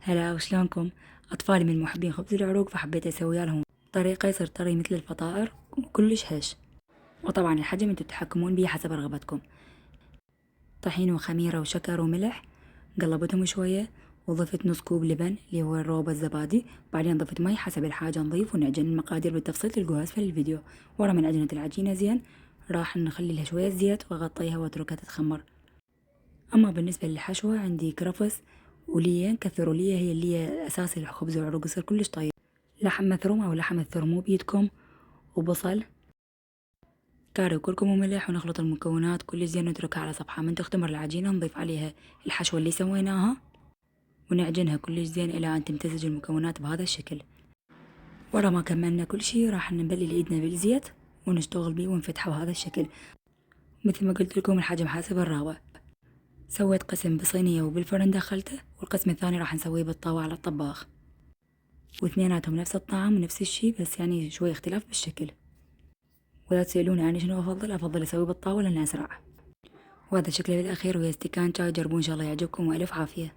هلا وشلونكم؟ أطفالي من محبين خبز العروق، فحبيت أسوي لهم طريقة يصير طري مثل الفطائر وكلش هش. وطبعا الحجم انتو تتحكمون بيه حسب رغبتكم. طحين وخميرة وشكر وملح، قلبتهم شوية وضفت نص كوب لبن اللي هو الروب الزبادي، بعدين ضفت مي حسب الحاجة نضيف ونعجن. المقادير بالتفصيل تلقوها أسفل الفيديو. ورا من عجنة العجينة زين راح نخلي لها شوية زيت وأغطيها وأتركها تتخمر. أما بالنسبة للحشوة عندي كرفس ولية، كثروا لية، هي اللي أساس الخبز والعروق يصير كلش طيب. لحم مثروم أو لحم الثرمو بيدكم، وبصل، كاري وكركم وملح، ونخلط المكونات كلش زين ونتركها على صفحة. من تختمر العجينة نضيف عليها الحشوة اللي سويناها ونعجنها كلش زين إلى أن تمتزج المكونات بهذا الشكل. ورا ما كملنا كل شي راح نبلل ايدنا بالزيت ونشتغل بيه ونفتحه بهذا الشكل. مثل ما قلت لكم الحجم حسب الرغبة. سويت قسم بصينية وبالفرن دخلته، والقسم الثاني راح نسويه بالطاوة على الطباخ، واثنيناتهم نفس الطعم ونفس الشي، بس يعني شوي اختلاف بالشكل. ولا تسألوني أنا شنو أفضل أسويه بالطاولة لأنه أسرع. وهذا شكله بالأخير ويا استكان شاي. جربوا إن شاء الله يعجبكم، وألف عافية.